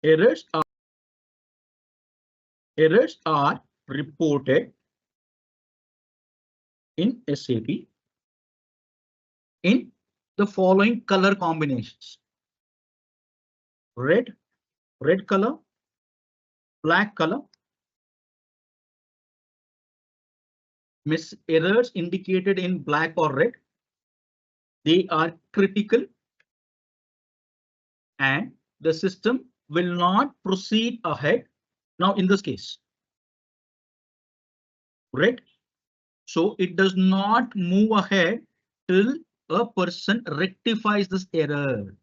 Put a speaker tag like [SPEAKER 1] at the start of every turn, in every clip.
[SPEAKER 1] Errors are reported in SAP in the following color combinations: red color, black color. Errors indicated in black or red, they are critical and the system will not proceed ahead. Now in this case, red, so it does not move ahead till a person rectifies this error,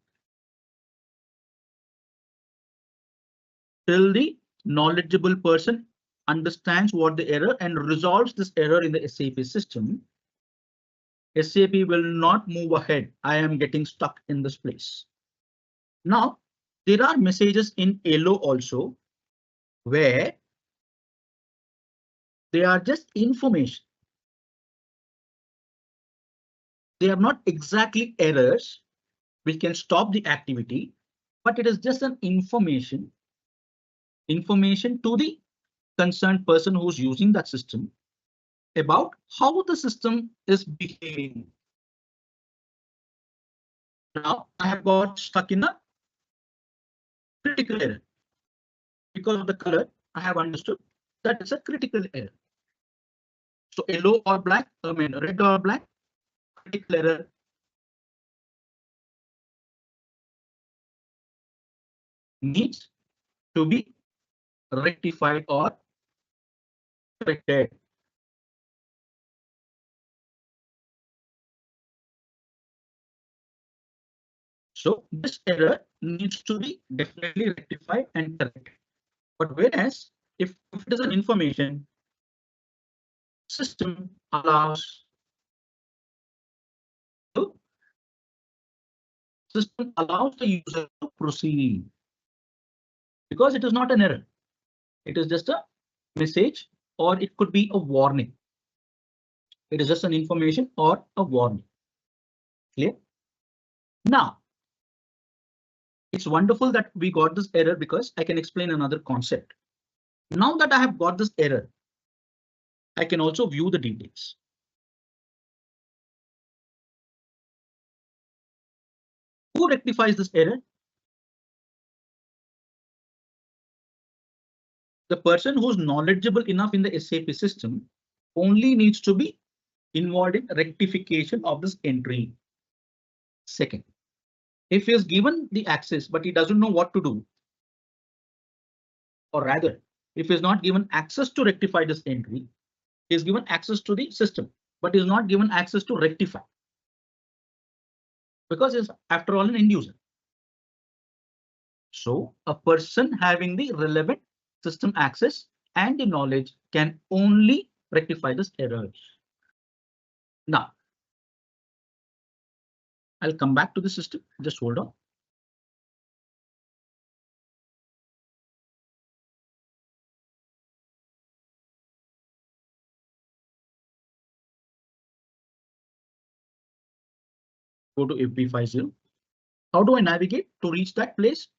[SPEAKER 1] till the knowledgeable person understands what the error and resolves this error in the SAP system. SAP will not move ahead. I am getting stuck in this place. Now, there are messages in yellow also where they are just information. They are not exactly errors which can stop the activity, but it is just an information to the concerned person who's using that system about how the system is behaving. Now I have got stuck in a critical error. Because of the color, I have understood that it's a critical error. So yellow or black, I mean red or black, critical error. Needs to be rectified or corrected. So this error needs to be definitely rectified and corrected. But whereas if it is an information, system allows the user to proceed because it is not an error. It is just a message or it could be a warning. It is just an information or a warning. Clear? Now, it's wonderful that we got this error because I can explain another concept. Now that I have got this error, I can also view the details. Who rectifies this error? The person who's knowledgeable enough in the SAP system only needs to be involved in rectification of this entry. Second, if he is given the access, but he doesn't know what to do, or rather, if he is not given access to rectify this entry, he is given access to the system, but is not given access to rectify because he's after all an end user. So a person having the relevant system access and the knowledge can only rectify this error. Now, I'll come back to the system. Just hold on. Go to FB50. How do I navigate to reach that place?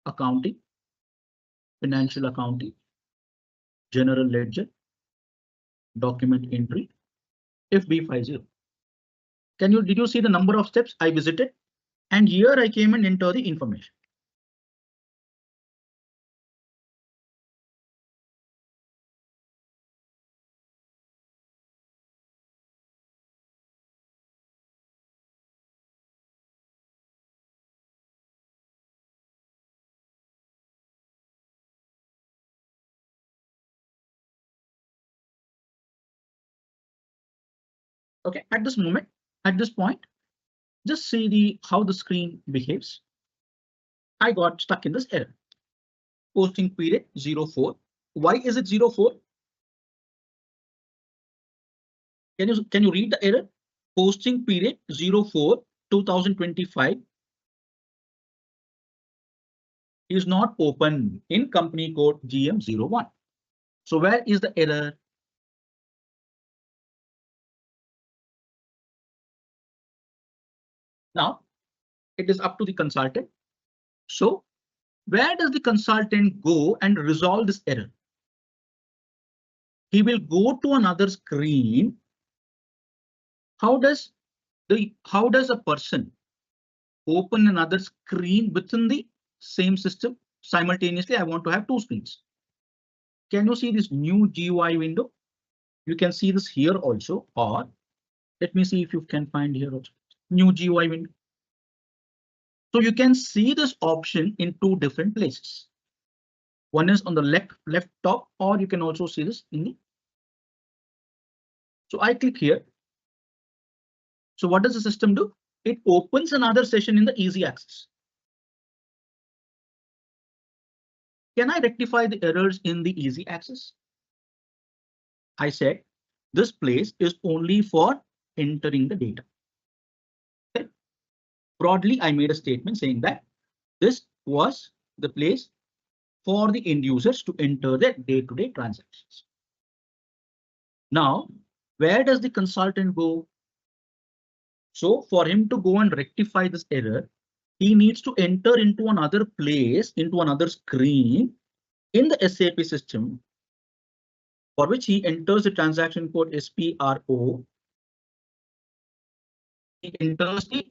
[SPEAKER 1] Accounting, financial accounting, general ledger, document entry, FB50. Did you see the number of steps I visited? And here I came and enter the information. Okay, at this moment, at this point, just see how the screen behaves. I got stuck in this error. Posting period 04. Why is it 04? Can you read the error? Posting period 04 2025 is not open in company code GM01. So where is the error? Now it is up to the consultant. So where does the consultant go and resolve this error? He will go to another screen. How does a person open another screen within the same system simultaneously? I want to have two screens. Can you see this new GUI window? You can see this here also, or let me see if you can find here also new GUI window. So you can see this option in two different places. One is on the left top, or you can also see this in the. So I click here. So what does the system do? It opens another session in the easy access. Can I rectify the errors in the easy access? I said this place is only for entering the data. Okay. Broadly, I made a statement saying that this was the place for the end users to enter their day-to-day transactions. Now, where does the consultant go? So for him to go and rectify this error, he needs to enter into another place, into another screen in the SAP system, for which he enters the transaction code SPRO. He enters the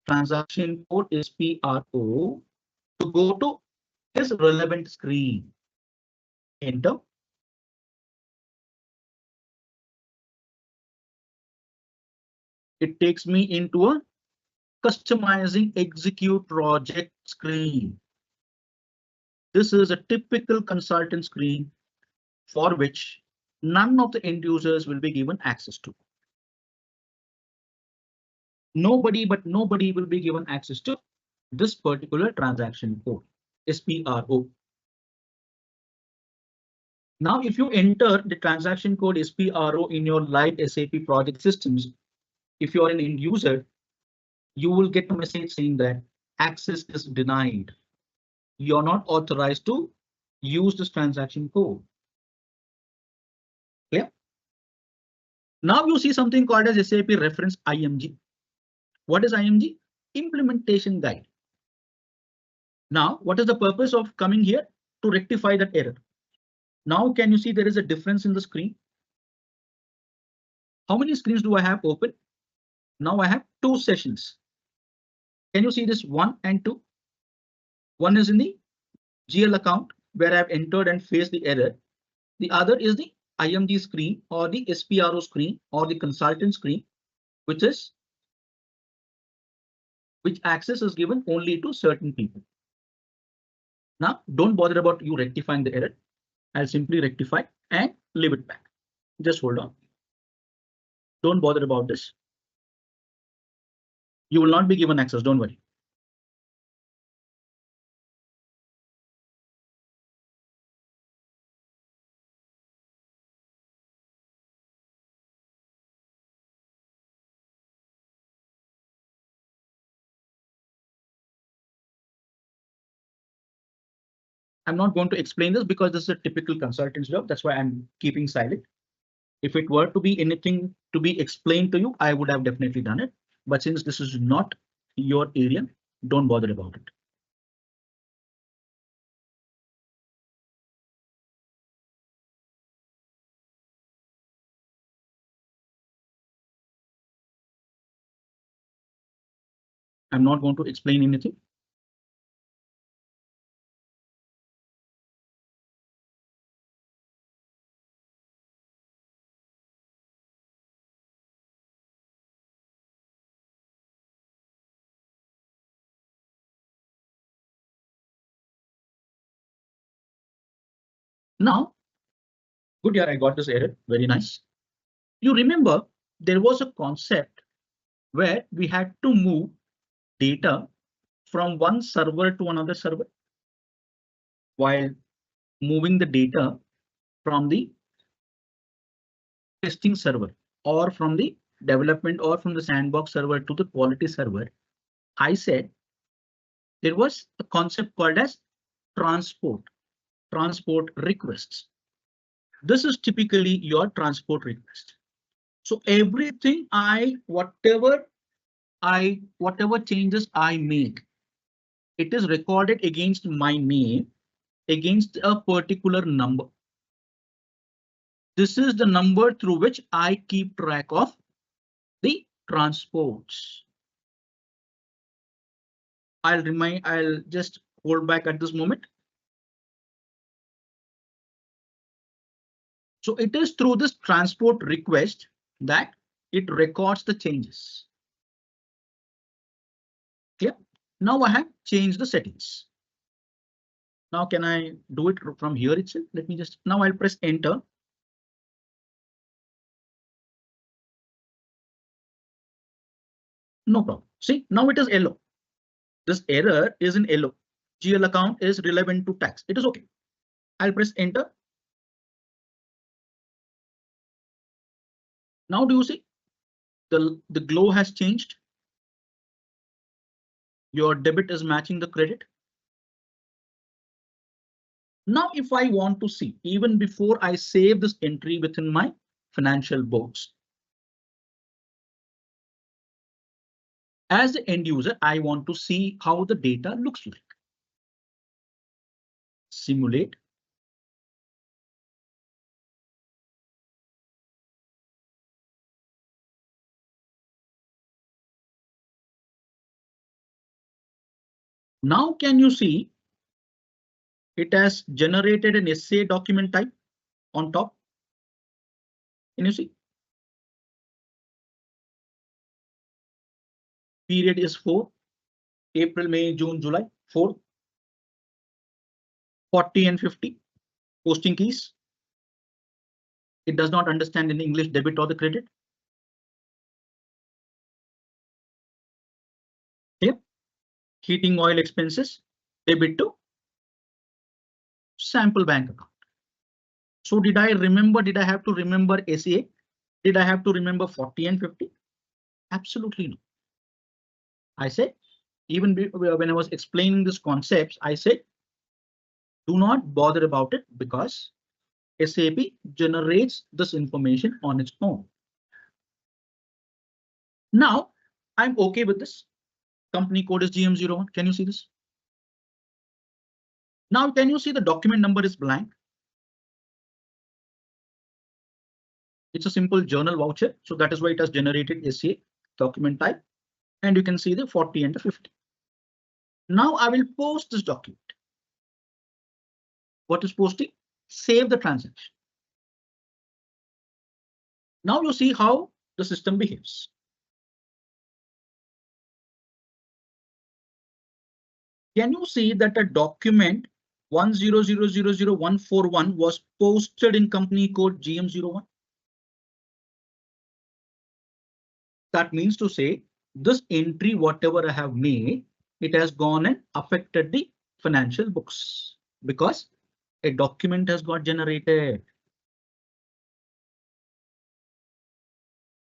[SPEAKER 1] transaction code SPRO to go to his relevant screen. Enter. It takes me into a customizing execute project screen. This is a typical consultant screen for which none of the end users will be given access to. Nobody will be given access to this particular transaction code, SPRO. Now, if you enter the transaction code SPRO in your live SAP project systems, if you are an end user, you will get a message saying that access is denied. You're not authorized to use this transaction code. Clear? Now you see something called as SAP reference IMG. What is IMG? Implementation guide. Now, what is the purpose of coming here? To rectify that error. Now, can you see there is a difference in the screen? How many screens do I have open? Now I have two sessions. Can you see this 1 and 2? One is in the GL account where I've entered and faced the error. The other is the IMG screen or the SPRO screen or the consultant screen, which access is given only to certain people. Now, don't bother about you rectifying the error. I'll simply rectify and leave it back. Just hold on. Don't bother about this. You will not be given access, don't worry. I'm not going to explain this because this is a typical consultant's job. That's why I'm keeping silent. If it were to be anything to be explained to you, I would have definitely done it. But since this is not your area, don't bother about it. I'm not going to explain anything. Now, good, yeah, I got this error. Very nice. You remember there was a concept where we had to move data from one server to another server. While moving the data from the testing server or from the development or from the sandbox server to the quality server, I said there was a concept called as transport requests. This is typically your transport request. So everything whatever changes I make it is recorded against my name against a particular number. This is the number through which I keep track of the transports. I'll just hold back at this moment. So it is through this transport request that it records the changes. Clear? Now I have changed the settings. Now can I do it from here itself? Let me just, now I'll press enter. No problem. See, now it is yellow. This error is in yellow. GL account is relevant to tax. It is OK. I'll press enter. Now do you see the glow has changed? Your debit is matching the credit. Now, if I want to see, even before I save this entry within my financial books, as the end user, I want to see how the data looks like. Simulate. Now, can you see it has generated an SA document type on top? Can you see? Period is 4. April, May, June, July, 4. 40 and 50. Posting keys. It does not understand in English debit or the credit. Here, heating oil expenses, debit to sample bank account. So did I have to remember SAA? Did I have to remember 40 and 50? Absolutely no. I said, even when I was explaining this concepts, I said, do not bother about it because SAP generates this information on its own. Now I'm OK with this. Company code is GM01. Can you see this? Now, can you see the document number is blank? It's a simple journal voucher. So that is why it has generated SCA document type. And you can see the 40 and the 50. Now I will post this document. What is posting? Save the transaction. Now you see how the system behaves. Can you see that a document 100000141 was posted in company code GM01? That means to say this entry, whatever I have made, it has gone and affected the financial books because a document has got generated.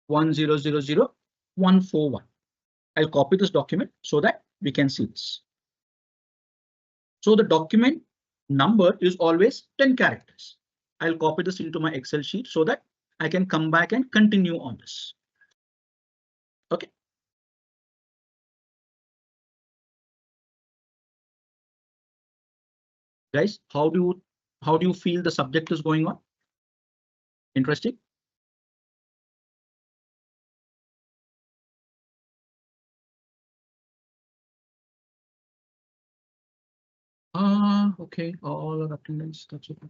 [SPEAKER 1] 1000141. I'll copy this document so that we can see this. So the document number is always 10 characters. I'll copy this into my Excel sheet so that I can come back and continue on this. OK. Guys, how do you feel the subject is going on? Interesting. OK, all our attendance, that's okay.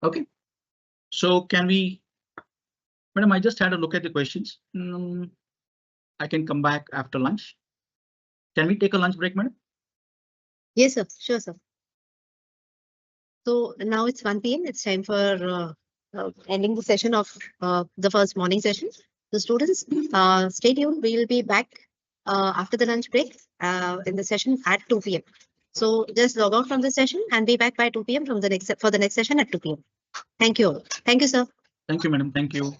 [SPEAKER 1] OK, so can we, madam, I just had a look at the questions. I can come back after lunch. Can we take a lunch break, madam?
[SPEAKER 2] Yes, sir. Sure, sir. So now it's 1 p.m. It's time for ending the session of the first morning session. The students, stay tuned. We will be back after the lunch break in the session at 2 p.m. So just log out from the session and be back by 2 p.m. for the next session at 2 p.m. Thank you all. Thank you, sir.
[SPEAKER 1] Thank you, madam. Thank you.